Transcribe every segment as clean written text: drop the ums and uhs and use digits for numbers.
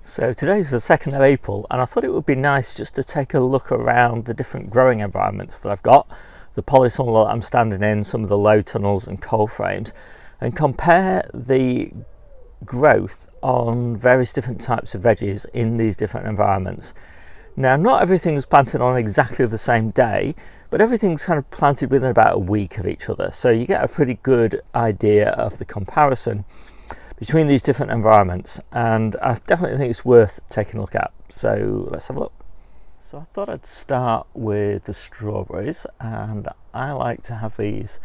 So today's the 2nd of April and I thought it would be nice just to take a look around the different growing environments that I've got, the polytunnel that I'm standing in, some of the low tunnels and cold frames, and compare the growth on various different types of veggies in these different environments. Now, not everything's planted on exactly the same day, but everything's kind of planted within about a week of each other, so you get a pretty good idea of the comparison between these different environments, and I definitely think it's worth taking a look at. So let's have a look. So I thought I'd start with the strawberries, and I like to have these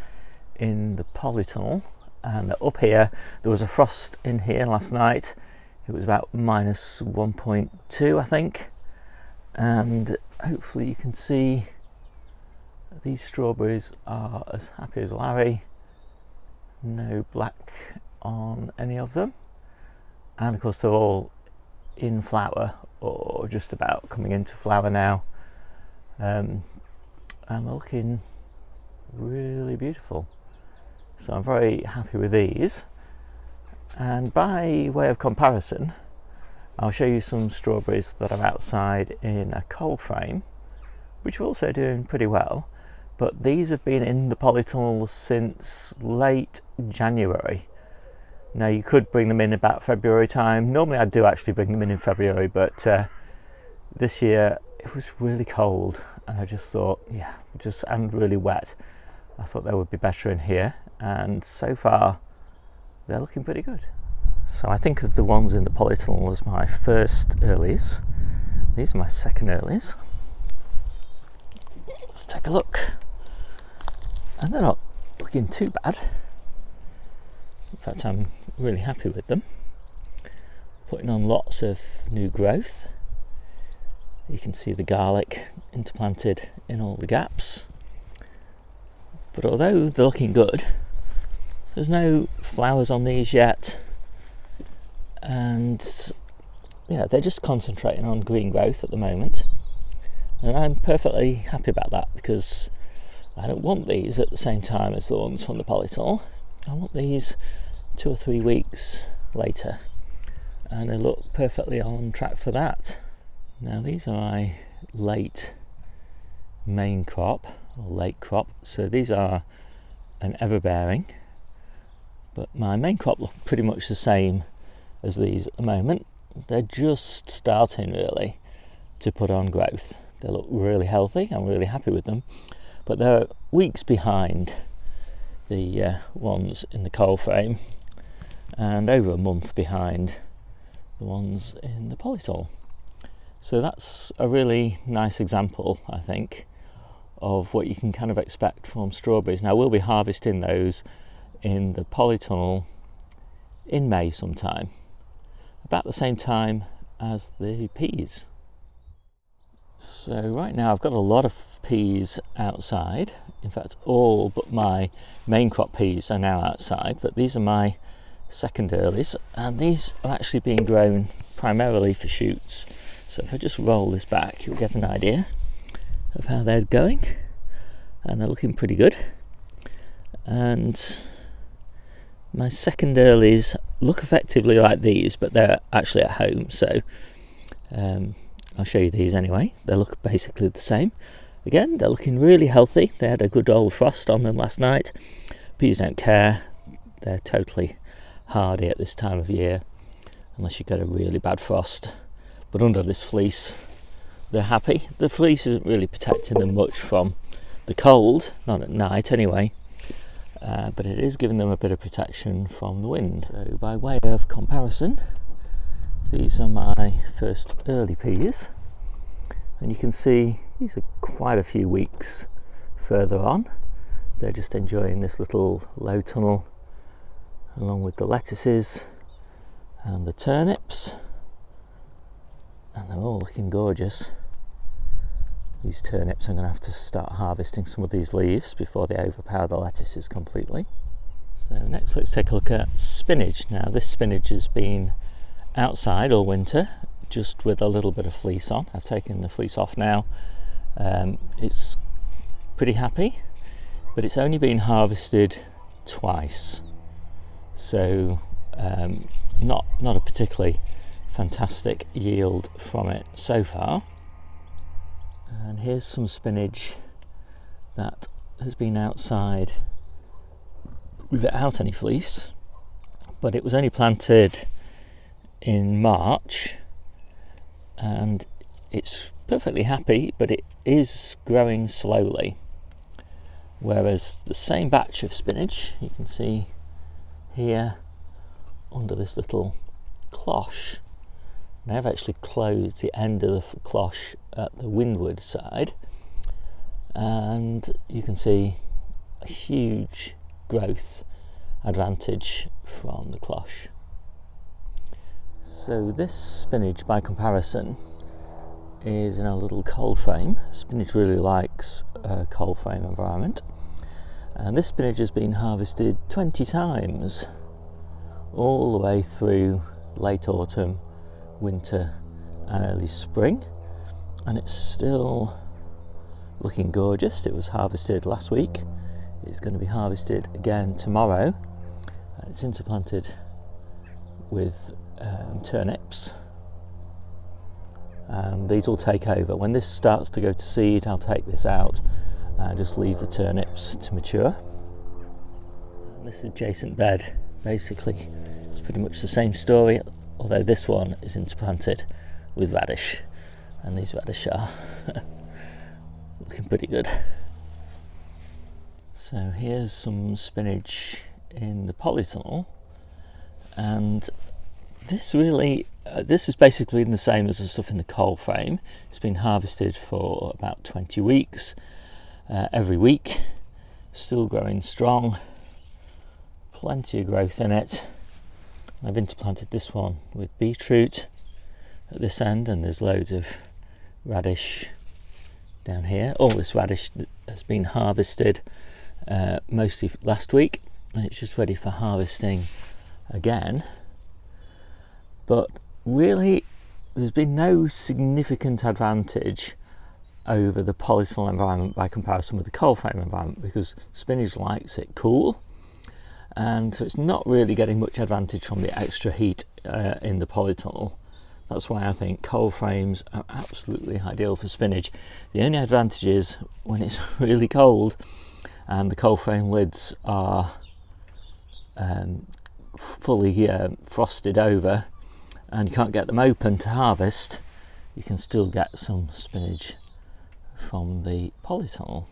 in the polytunnel. And up here there was a frost in here last night. It was about minus 1.2 I think, and hopefully you can see these strawberries are as happy as Larry. No black on any of them, and of course they're all in flower or just about coming into flower now, and they're looking really beautiful, so I'm very happy with these. And by way of comparison, I'll show you some strawberries that are outside in a cold frame, which are also doing pretty well, but these have been in the polytunnel since late January. Now, you could bring them in about February time. Normally I do actually bring them in February, but this year it was really cold and I just thought, and really wet, I thought they would be better in here, and so far they're looking pretty good. So I think of the ones in the polytunnel as my first earlies. These are my second earlies. Let's take a look. And they're not looking too bad. In fact, I'm really happy with them. Putting on lots of new growth. You can see the garlic interplanted in all the gaps. But although they're looking good, there's no flowers on these yet. And they're just concentrating on green growth at the moment. And I'm perfectly happy about that, because I don't want these at the same time as the ones from the polytunnel. I want these 2 or 3 weeks later, and they look perfectly on track for that. Now, these are my late main crop, or late crop, so these are an everbearing, but my main crop look pretty much the same as these at the moment. They're just starting really to put on growth. They look really healthy, I'm really happy with them, but they're weeks behind the ones in the cold frame, and over a month behind the ones in the polytunnel. So that's a really nice example, I think, of what you can kind of expect from strawberries. Now, we'll be harvesting those in the polytunnel in May sometime, about the same time as the peas. So right now I've got a lot of peas outside. In fact, all but my main crop peas are now outside, but these are my second earlies, and these are actually being grown primarily for shoots. So if I just roll this back, you'll get an idea of how they're going, and they're looking pretty good. And my second earlies look effectively like these, but they're actually at home, so I'll show you these anyway. They look basically the same. Again, they're looking really healthy. They had a good old frost on them last night. Peas don't care. They're totally hardy at this time of year, unless you get a really bad frost. But under this fleece, they're happy. The fleece isn't really protecting them much from the cold, not at night anyway, but it is giving them a bit of protection from the wind. So by way of comparison, these are my first early peas, and you can see these are quite a few weeks further on. They're just enjoying this little low tunnel along with the lettuces and the turnips, and they're all looking gorgeous. These turnips, I'm going to have to start harvesting some of these leaves before they overpower the lettuces completely. So next, let's take a look at spinach. Now, this spinach has been outside all winter, just with a little bit of fleece on. I've taken the fleece off now. It's pretty happy, but it's only been harvested twice, so not a particularly fantastic yield from it so far. And here's some spinach that has been outside without any fleece, but it was only planted in March and it's perfectly happy, but it is growing slowly. Whereas the same batch of spinach, you can see here under this little cloche, and I've actually closed the end of the cloche at the windward side, and you can see a huge growth advantage from the cloche. So this spinach, by comparison, is in a little cold frame. Spinach really likes a cold frame environment, and this spinach has been harvested 20 times all the way through late autumn, winter and early spring, and it's still looking gorgeous. It was harvested last week, it's going to be harvested again tomorrow. It's interplanted with turnips, and these will take over. When this starts to go to seed, I'll take this out and just leave the turnips to mature. And this adjacent bed, basically, it's pretty much the same story, although this one is interplanted with radish, and these radish are looking pretty good. So here's some spinach in the polytunnel, and this really this is basically the same as the stuff in the cold frame. It's been harvested for about 20 weeks, every week, still growing strong, plenty of growth in it. I've interplanted this one with beetroot at this end, and there's loads of radish down here. All this radish has been harvested mostly last week, and it's just ready for harvesting again. But really, there's been no significant advantage over the polytunnel environment by comparison with the cold frame environment, because spinach likes it cool, and so it's not really getting much advantage from the extra heat in the polytunnel. That's why I think cold frames are absolutely ideal for spinach. The only advantage is when it's really cold and the cold frame lids are fully frosted over and you can't get them open to harvest, you can still get some spinach from the polytunnel.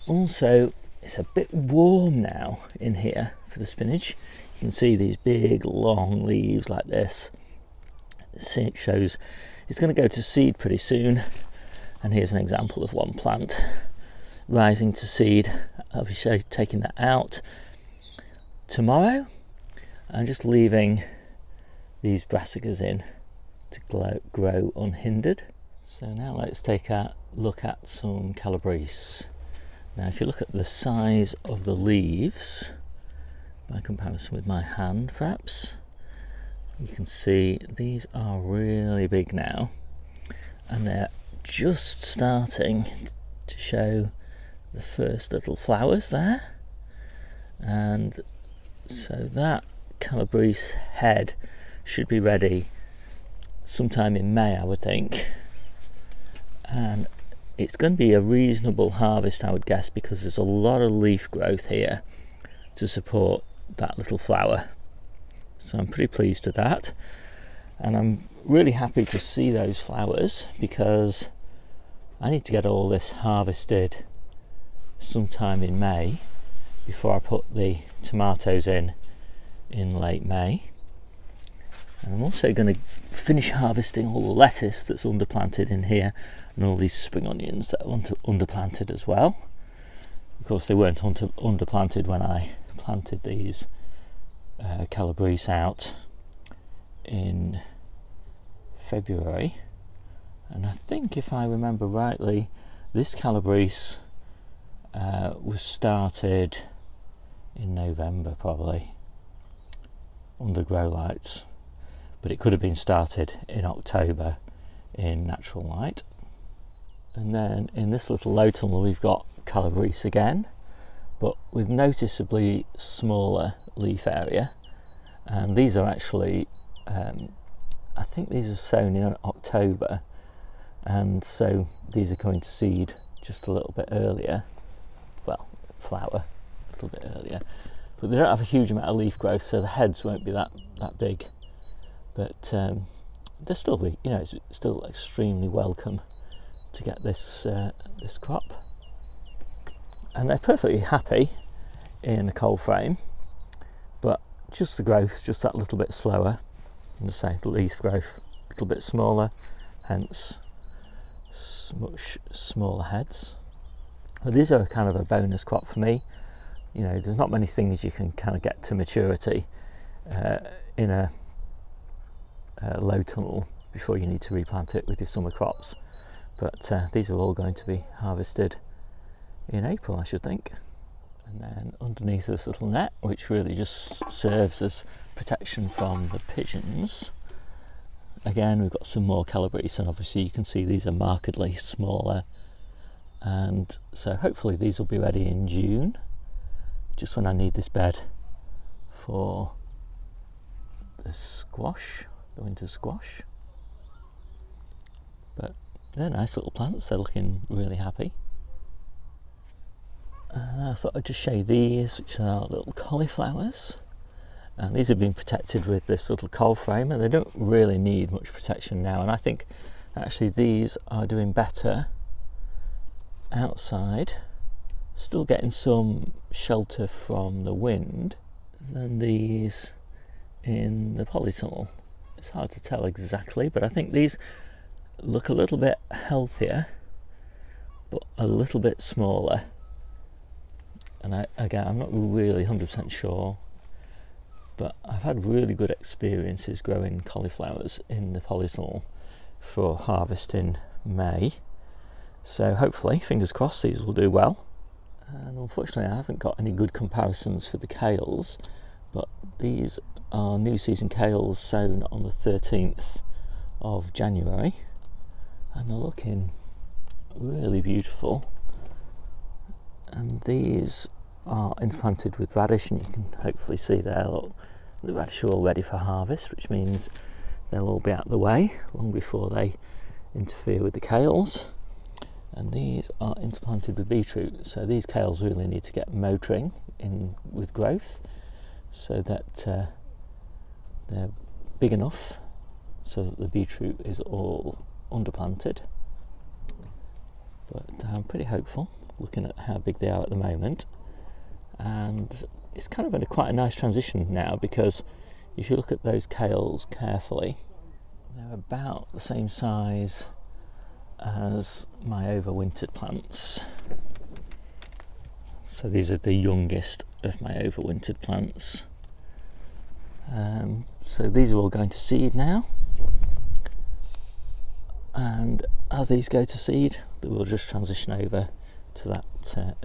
Also, it's a bit warm now in here for the spinach. You can see these big long leaves like this. It shows it's going to go to seed pretty soon, and here's an example of one plant rising to seed. I'll be taking that out tomorrow and just leaving these brassicas in to grow unhindered. So now let's take a look at some Calabrese. Now if you look at the size of the leaves by comparison with my hand perhaps, you can see these are really big now, and they're just starting to show the first little flowers there. And so that Calabrese head should be ready sometime in May, I would think, and it's going to be a reasonable harvest, I would guess, because there's a lot of leaf growth here to support that little flower. So I'm pretty pleased with that, and I'm really happy to see those flowers because I need to get all this harvested sometime in May before I put the tomatoes in late May. And I'm also going to finish harvesting all the lettuce that's underplanted in here, and all these spring onions that are underplanted as well. Of course, they weren't underplanted when I planted these Calabrese out in February, and I think, if I remember rightly, this Calabrese was started in November probably under grow lights, but it could have been started in October in natural light. And then in this little low tunnel we've got Calabrese again, but with noticeably smaller leaf area, and these are actually I think these are sown in October, and so these are coming to seed just a little bit earlier, well, flower a little bit earlier, but they don't have a huge amount of leaf growth, so the heads won't be that big, but they're still, you know, it's still extremely welcome to get this this crop, and they're perfectly happy in a cold frame, but just the growth just that little bit slower, and say the leaf growth a little bit smaller, hence much smaller heads. Well, these are kind of a bonus crop for me. You know, there's not many things you can kind of get to maturity in a low tunnel before you need to replant it with your summer crops, but these are all going to be harvested in April, I should think. And then underneath this little net, which really just serves as protection from the pigeons, again we've got some more Calabrese, and obviously you can see these are markedly smaller, and so hopefully these will be ready in June, just when I need this bed for the squash, the winter squash. But they're nice little plants, they're looking really happy. I thought I'd just show you these, which are little cauliflowers, and these have been protected with this little cold frame, and they don't really need much protection now, and I think actually these are doing better outside, still getting some shelter from the wind, than these in the polytunnel. It's hard to tell exactly, but I think these look a little bit healthier but a little bit smaller. And again, I'm not really 100% sure, but I've had really good experiences growing cauliflowers in the polytunnel for harvest in May. So hopefully, fingers crossed, these will do well. And unfortunately, I haven't got any good comparisons for the kales, but these are new season kales sown on the 13th of January, and they're looking really beautiful. And these are interplanted with radish, and you can hopefully see there, look, the radish are all ready for harvest, which means they'll all be out of the way long before they interfere with the kales. And these are interplanted with beetroot, so these kales really need to get motoring in with growth so that they're big enough so that the beetroot is all underplanted. But I'm pretty hopeful, looking at how big they are at the moment, and it's kind of quite a nice transition now, because if you look at those kales carefully, they're about the same size as my overwintered plants. So these are the youngest of my overwintered plants. So these are all going to seed now, and as these go to seed, they will just transition over to that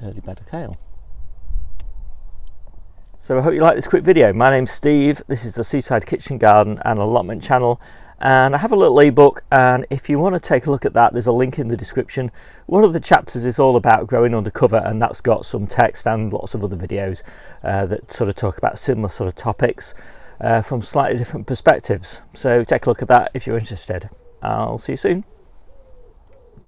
early bed of kale. So I hope you like this quick video. My name's Steve, this is the Seaside Kitchen Garden and Allotment channel, and I have a little ebook, and if you want to take a look at that, there's a link in the description. One of the chapters is all about growing undercover, and that's got some text and lots of other videos that sort of talk about similar sort of topics from slightly different perspectives. So take a look at that if you're interested. I'll see you soon.